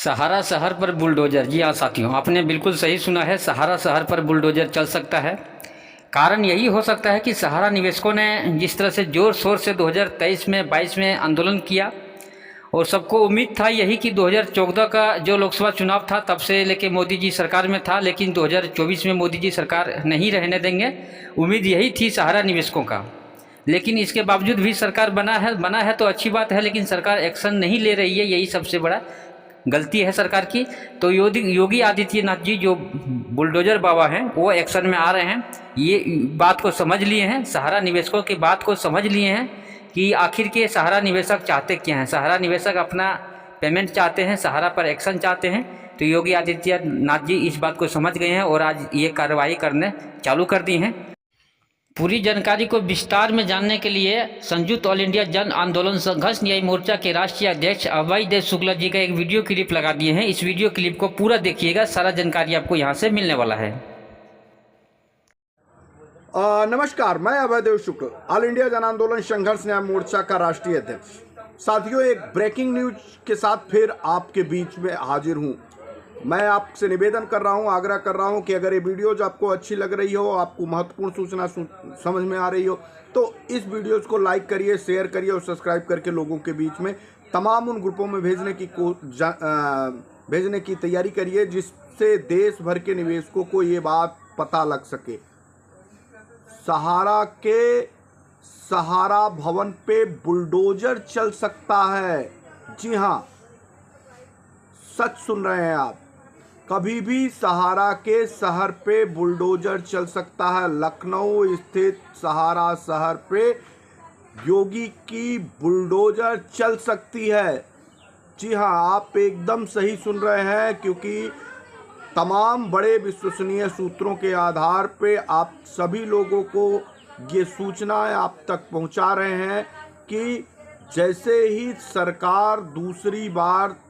सहारा शहर पर बुलडोजर। जी हाँ साथियों, आपने बिल्कुल सही सुना है, सहारा शहर पर बुलडोजर चल सकता है। कारण यही हो सकता है कि सहारा निवेशकों ने जिस तरह से ज़ोर शोर से 2023 में 22 में आंदोलन किया और सबको उम्मीद था यही कि 2014 का जो लोकसभा चुनाव था तब से लेके मोदी जी सरकार में था, लेकिन 2024 में मोदी जी सरकार नहीं रहने देंगे। उम्मीद यही थी सहारा निवेशकों का, लेकिन इसके बावजूद भी सरकार बना है तो अच्छी बात है, लेकिन सरकार एक्शन नहीं ले रही है, यही सबसे बड़ा गलती है सरकार की। तो योगी आदित्यनाथ जी जो बुलडोजर बाबा हैं वो एक्शन में आ रहे हैं, ये बात को समझ लिए हैं, सहारा निवेशकों की बात को समझ लिए हैं कि आखिर के सहारा निवेशक चाहते क्या हैं। सहारा निवेशक अपना पेमेंट चाहते हैं, सहारा पर एक्शन चाहते हैं। तो योगी आदित्यनाथ जी इस बात को समझ गए हैं और आज ये कार्रवाई करने चालू कर दी हैं। पूरी जानकारी को विस्तार में जानने के लिए संयुक्त ऑल इंडिया जन आंदोलन संघर्ष न्याय मोर्चा के राष्ट्रीय अध्यक्ष अभय देव शुक्ला जी का एक वीडियो क्लिप लगा दिए हैं। इस वीडियो क्लिप को पूरा देखिएगा, सारा जानकारी आपको यहां से मिलने वाला है। नमस्कार, मैं अभय देव शुक्ल, ऑल इंडिया जन आंदोलन संघर्ष न्याय मोर्चा का राष्ट्रीय अध्यक्ष। साथियों, एक ब्रेकिंग न्यूज के साथ फिर आपके बीच में हाजिर हूं। मैं आपसे निवेदन कर रहा हूं, आग्रह कर रहा हूं कि अगर ये वीडियोज आपको अच्छी लग रही हो, आपको महत्वपूर्ण सूचना समझ में आ रही हो, तो इस वीडियोज को लाइक करिए, शेयर करिए और सब्सक्राइब करके लोगों के बीच में तमाम उन ग्रुपों में भेजने की तैयारी करिए जिससे देश भर के निवेशकों को ये बात पता लग सके। सहारा भवन पे बुलडोजर चल सकता है। जी हाँ, सच सुन रहे हैं आप, कभी भी सहारा के शहर पे बुलडोजर चल सकता है। लखनऊ स्थित सहारा शहर पे योगी की बुलडोजर चल सकती है। जी हाँ, आप एकदम सही सुन रहे हैं, क्योंकि तमाम बड़े विश्वसनीय सूत्रों के आधार पे आप सभी लोगों को ये सूचनाएं आप तक पहुंचा रहे हैं कि जैसे ही सरकार दूसरी बार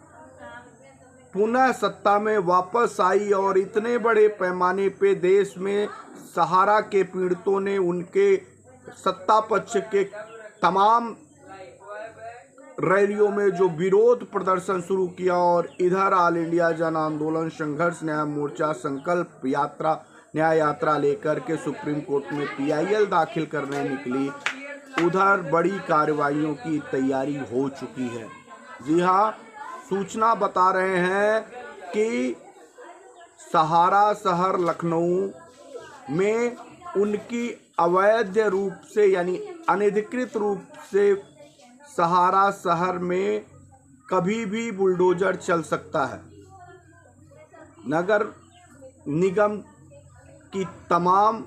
पुनः सत्ता में वापस आई और इतने बड़े पैमाने पे देश में सहारा के पीड़ितों ने उनके सत्ता पक्ष के तमाम रैलियों में जो विरोध प्रदर्शन शुरू किया और इधर ऑल इंडिया जन आंदोलन संघर्ष न्याय मोर्चा संकल्प यात्रा न्याय यात्रा लेकर के सुप्रीम कोर्ट में PIL दाखिल करने निकली, उधर बड़ी कार्रवाइयों की तैयारी हो चुकी है। जी हाँ, सूचना बता रहे हैं कि सहारा शहर लखनऊ में उनकी अवैध रूप से यानी अनधिकृत रूप से सहारा शहर में कभी भी बुलडोजर चल सकता है। नगर निगम की तमाम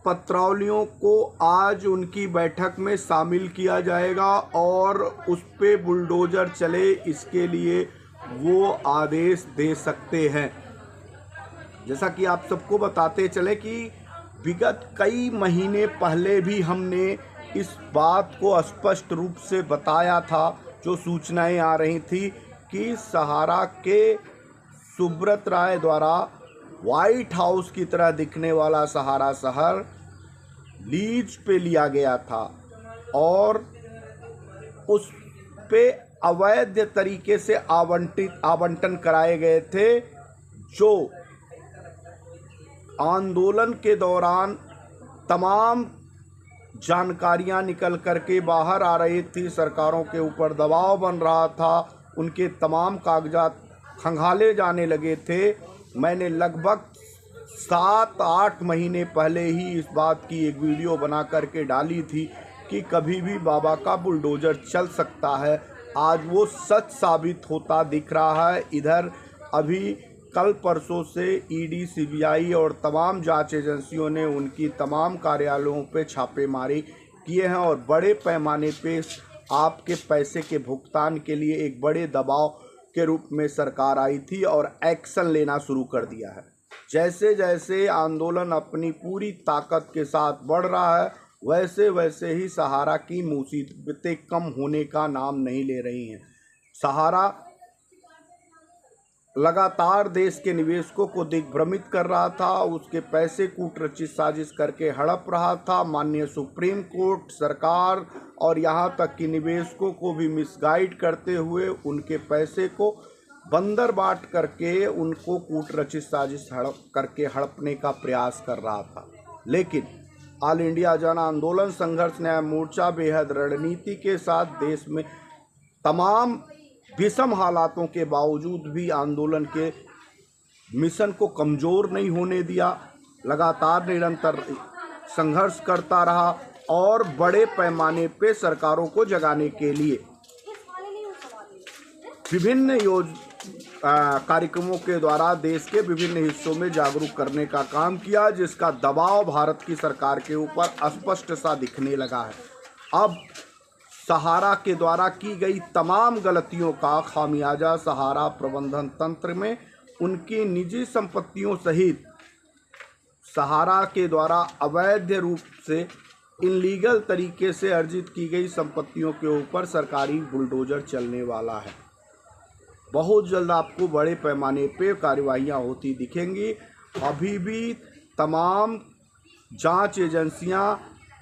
पत्रावलियों को आज उनकी बैठक में शामिल किया जाएगा और उस पे बुलडोजर चले, इसके लिए वो आदेश दे सकते हैं। जैसा कि आप सबको बताते चले कि विगत कई महीने पहले भी हमने इस बात को स्पष्ट रूप से बताया था, जो सूचनाएं आ रही थी कि सहारा के सुब्रत राय द्वारा व्हाइट हाउस की तरह दिखने वाला सहारा शहर लीज पे लिया गया था और उस पे अवैध तरीके से आवंटन कराए गए थे, जो आंदोलन के दौरान तमाम जानकारियां निकल करके बाहर आ रही थी। सरकारों के ऊपर दबाव बन रहा था, उनके तमाम कागजात खंगाले जाने लगे थे। मैंने लगभग 7-8 महीने पहले ही इस बात की एक वीडियो बना करके डाली थी कि कभी भी बाबा का बुलडोजर चल सकता है। आज वो सच साबित होता दिख रहा है। इधर अभी कल परसों से ED CBI और तमाम जांच एजेंसियों ने उनकी तमाम कार्यालयों पे छापेमारी किए हैं और बड़े पैमाने पे आपके पैसे के भुगतान के लिए एक बड़े दबाव के रूप में सरकार आई थी और एक्शन लेना शुरू कर दिया है। जैसे जैसे आंदोलन अपनी पूरी ताकत के साथ बढ़ रहा है, वैसे वैसे ही सहारा की मुसीबतें कम होने का नाम नहीं ले रही हैं। सहारा लगातार देश के निवेशकों को दिग्भ्रमित कर रहा था, उसके पैसे कूटरचित साजिश करके हड़प रहा था। माननीय सुप्रीम कोर्ट, सरकार और यहाँ तक कि निवेशकों को भी मिसगाइड करते हुए उनके पैसे को बंदर बांट करके उनको कूटरचित साजिश करके हड़पने का प्रयास कर रहा था। लेकिन ऑल इंडिया जन आंदोलन संघर्ष न्याय मोर्चा बेहद रणनीति के साथ देश में तमाम विषम हालातों के बावजूद भी आंदोलन के मिशन को कमज़ोर नहीं होने दिया, लगातार निरंतर संघर्ष करता रहा और बड़े पैमाने पे सरकारों को जगाने के लिए विभिन्न कार्यक्रमों के द्वारा देश के विभिन्न हिस्सों में जागरूक करने का काम किया, जिसका दबाव भारत की सरकार के ऊपर स्पष्ट सा दिखने लगा है। अब सहारा के द्वारा की गई तमाम गलतियों का खामियाजा सहारा प्रबंधन तंत्र में उनकी निजी संपत्तियों सहित सहारा के द्वारा अवैध रूप से इनलीगल तरीके से अर्जित की गई संपत्तियों के ऊपर सरकारी बुलडोजर चलने वाला है। बहुत जल्द आपको बड़े पैमाने पे कार्रवाइयाँ होती दिखेंगी। अभी भी तमाम जांच एजेंसियां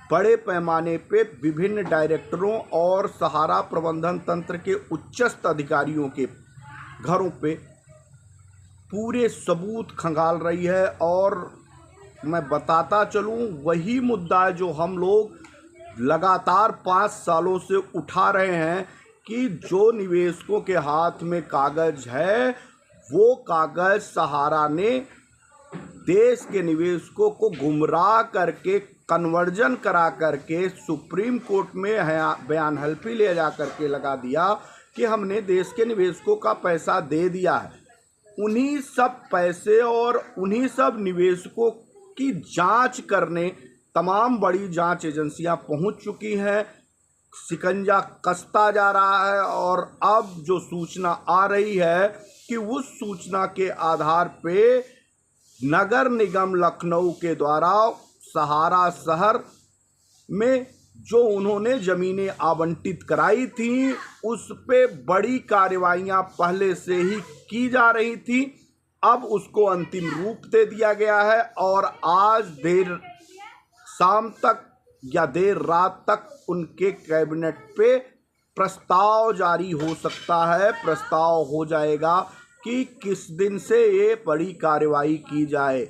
बड़े पैमाने पे विभिन्न डायरेक्टरों और सहारा प्रबंधन तंत्र के उच्चस्थ अधिकारियों के घरों पे पूरे सबूत खंगाल रही है। और मैं बताता चलूं, वही मुद्दा है जो हम लोग लगातार 5 सालों से उठा रहे हैं कि जो निवेशकों के हाथ में कागज है वो कागज सहारा ने देश के निवेशकों को गुमराह करके कन्वर्जन करा करके सुप्रीम कोर्ट में बयान हल्फी ले जा करके लगा दिया कि हमने देश के निवेशकों का पैसा दे दिया है। उन्हीं सब पैसे और उन्हीं सब निवेशकों की जांच करने तमाम बड़ी जांच एजेंसियां पहुंच चुकी हैं। शिकंजा कसता जा रहा है और अब जो सूचना आ रही है कि उस सूचना के आधार पे नगर निगम लखनऊ के द्वारा सहारा शहर में जो उन्होंने ज़मीनें आवंटित कराई थी उस पे बड़ी कार्रवाइयाँ पहले से ही की जा रही थी। अब उसको अंतिम रूप दे दिया गया है और आज देर शाम तक या देर रात तक उनके कैबिनेट पे प्रस्ताव जारी हो सकता है। प्रस्ताव हो जाएगा कि किस दिन से ये बड़ी कार्रवाई की जाए।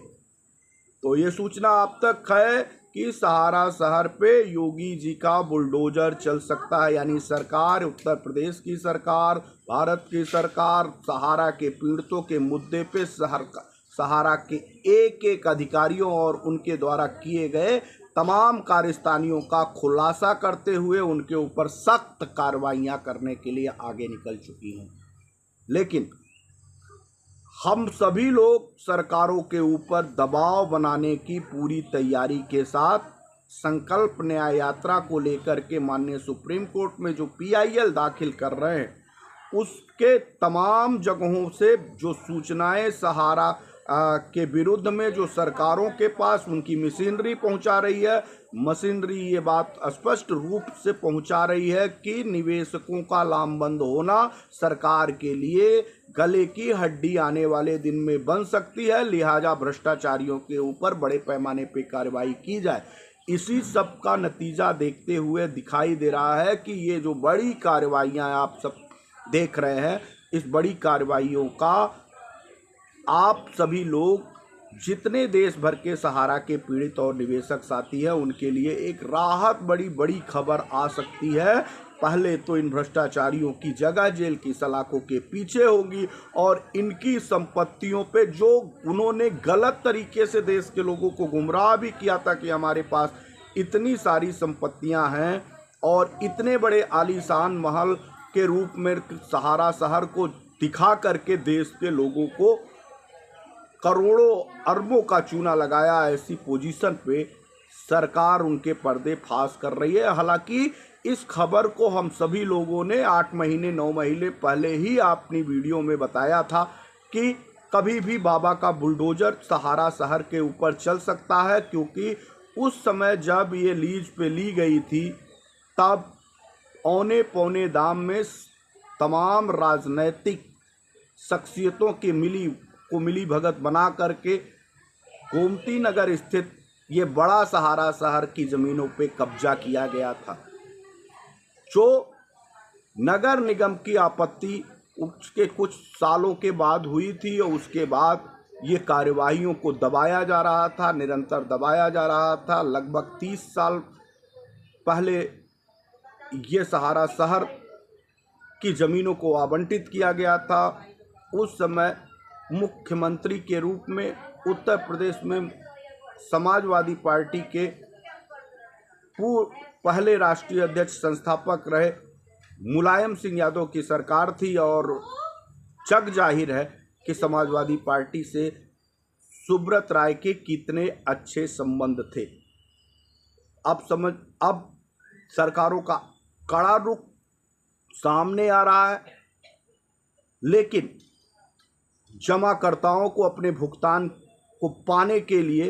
तो ये सूचना अब तक है कि सहारा शहर पे योगी जी का बुलडोजर चल सकता है, यानी सरकार, उत्तर प्रदेश की सरकार, भारत की सरकार सहारा के पीड़ितों के मुद्दे पे सहारा के एक एक अधिकारियों और उनके द्वारा किए गए तमाम कार्यस्थानियों का खुलासा करते हुए उनके ऊपर सख्त कार्रवाइयाँ करने के लिए आगे निकल चुकी हैं। लेकिन हम सभी लोग सरकारों के ऊपर दबाव बनाने की पूरी तैयारी के साथ संकल्प न्याय यात्रा को लेकर के माननीय सुप्रीम कोर्ट में जो PIL दाखिल कर रहे हैं उसके तमाम जगहों से जो सूचनाएं सहारा के विरुद्ध में जो सरकारों के पास उनकी मशीनरी पहुंचा रही है, मशीनरी ये बात स्पष्ट रूप से पहुंचा रही है कि निवेशकों का लामबंद होना सरकार के लिए गले की हड्डी आने वाले दिन में बन सकती है। लिहाजा भ्रष्टाचारियों के ऊपर बड़े पैमाने पर कार्रवाई की जाए। इसी सब का नतीजा देखते हुए दिखाई दे रहा है कि ये जो बड़ी कार्रवाइयाँ आप सब देख रहे हैं, इस बड़ी कार्रवाइयों का आप सभी लोग जितने देश भर के सहारा के पीड़ित और निवेशक साथी हैं उनके लिए एक राहत बड़ी खबर आ सकती है। पहले तो इन भ्रष्टाचारियों की जगह जेल की सलाखों के पीछे होगी और इनकी संपत्तियों पे जो उन्होंने गलत तरीके से देश के लोगों को गुमराह भी किया था कि हमारे पास इतनी सारी संपत्तियां हैं और इतने बड़े आलीशान महल के रूप में सहारा शहर को दिखा करके देश के लोगों को करोड़ों अरबों का चूना लगाया, ऐसी पोजीशन पे सरकार उनके पर्दे फाश कर रही है। हालांकि इस खबर को हम सभी लोगों ने 8 महीने 9 महीने पहले ही अपनी वीडियो में बताया था कि कभी भी बाबा का बुलडोजर सहारा शहर के ऊपर चल सकता है, क्योंकि उस समय जब ये लीज पे ली गई थी तब औने पौने दाम में तमाम राजनैतिक शख्सियतों के मिली भगत बना करके गोमती नगर स्थित ये बड़ा सहारा शहर की ज़मीनों पे कब्जा किया गया था। जो नगर निगम की आपत्ति उसके कुछ सालों के बाद हुई थी और उसके बाद ये कार्यवाहियों को दबाया जा रहा था, निरंतर दबाया जा रहा था। लगभग 30 साल पहले ये सहारा शहर की ज़मीनों को आवंटित किया गया था। उस समय मुख्यमंत्री के रूप में उत्तर प्रदेश में समाजवादी पार्टी के पहले राष्ट्रीय अध्यक्ष संस्थापक रहे मुलायम सिंह यादव की सरकार थी और जग जाहिर है कि समाजवादी पार्टी से सुब्रत राय के कितने अच्छे संबंध थे। अब सरकारों का कड़ा रुख सामने आ रहा है, लेकिन जमाकर्ताओं को अपने भुगतान को पाने के लिए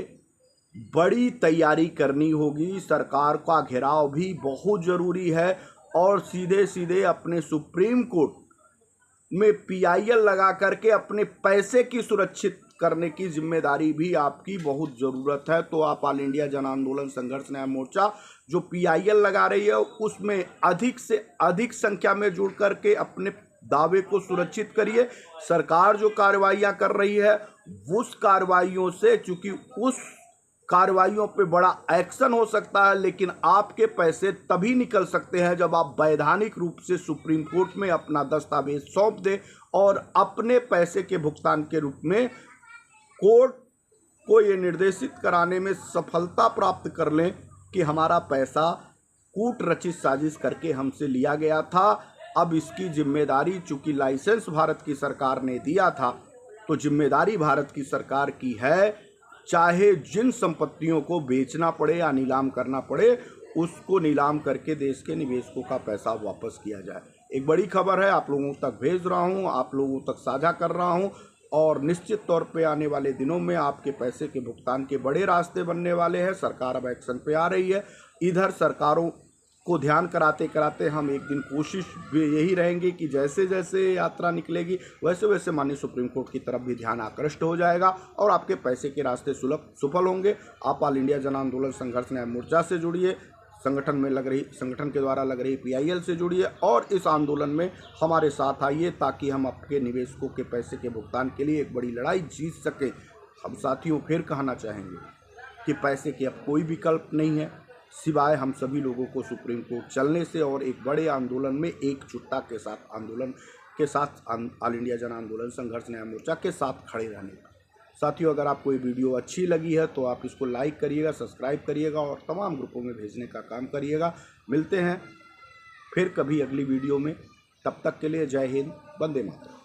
बड़ी तैयारी करनी होगी। सरकार का घेराव भी बहुत ज़रूरी है और सीधे सीधे अपने सुप्रीम कोर्ट में PIL लगा करके अपने पैसे की सुरक्षित करने की जिम्मेदारी भी आपकी बहुत ज़रूरत है। तो आप ऑल इंडिया जन आंदोलन संघर्ष न्याय मोर्चा जो PIL लगा रही है उसमें अधिक से अधिक संख्या में जुड़ करके अपने दावे को सुरक्षित करिए। सरकार जो कार्रवाइयाँ कर रही है उस कार्रवाइयों से, चूंकि उस कार्रवाइयों पे बड़ा एक्शन हो सकता है, लेकिन आपके पैसे तभी निकल सकते हैं जब आप वैधानिक रूप से सुप्रीम कोर्ट में अपना दस्तावेज सौंप दें और अपने पैसे के भुगतान के रूप में कोर्ट को ये निर्देशित कराने में सफलता प्राप्त कर लें कि हमारा पैसा कूट रचित साजिश करके हमसे लिया गया था। अब इसकी जिम्मेदारी, चूंकि लाइसेंस भारत की सरकार ने दिया था, तो जिम्मेदारी भारत की सरकार की है। चाहे जिन संपत्तियों को बेचना पड़े या नीलाम करना पड़े, उसको नीलाम करके देश के निवेशकों का पैसा वापस किया जाए। एक बड़ी खबर है, आप लोगों तक भेज रहा हूं, आप लोगों तक साझा कर रहा हूं और निश्चित तौर पे आने वाले दिनों में आपके पैसे के भुगतान के बड़े रास्ते बनने वाले हैं। सरकार अब एक्शन पे आ रही है। इधर सरकारों को ध्यान कराते कराते हम एक दिन कोशिश भी यही रहेंगे कि जैसे जैसे यात्रा निकलेगी वैसे वैसे माननीय सुप्रीम कोर्ट की तरफ भी ध्यान आकृष्ट हो जाएगा और आपके पैसे के रास्ते सुफल होंगे। आप ऑल इंडिया जन आंदोलन संघर्ष न्याय मोर्चा से जुड़िए, संगठन के द्वारा लग रही PIL से जुड़िए और इस आंदोलन में हमारे साथ आइए ताकि हम आपके निवेशकों के पैसे के भुगतान के लिए एक बड़ी लड़ाई जीत सकें। हम साथियों फिर कहना चाहेंगे कि पैसे के अब कोई विकल्प नहीं है सिवाय हम सभी लोगों को सुप्रीम कोर्ट चलने से और एक बड़े आंदोलन में एकजुटता के साथ ऑल इंडिया जन आंदोलन संघर्ष न्याय मोर्चा के साथ खड़े रहने का। साथियों, अगर आपको ये वीडियो अच्छी लगी है तो आप इसको लाइक करिएगा, सब्सक्राइब करिएगा और तमाम ग्रुपों में भेजने का काम करिएगा। मिलते हैं फिर कभी अगली वीडियो में, तब तक के लिए जय हिंद, वंदे मातरम।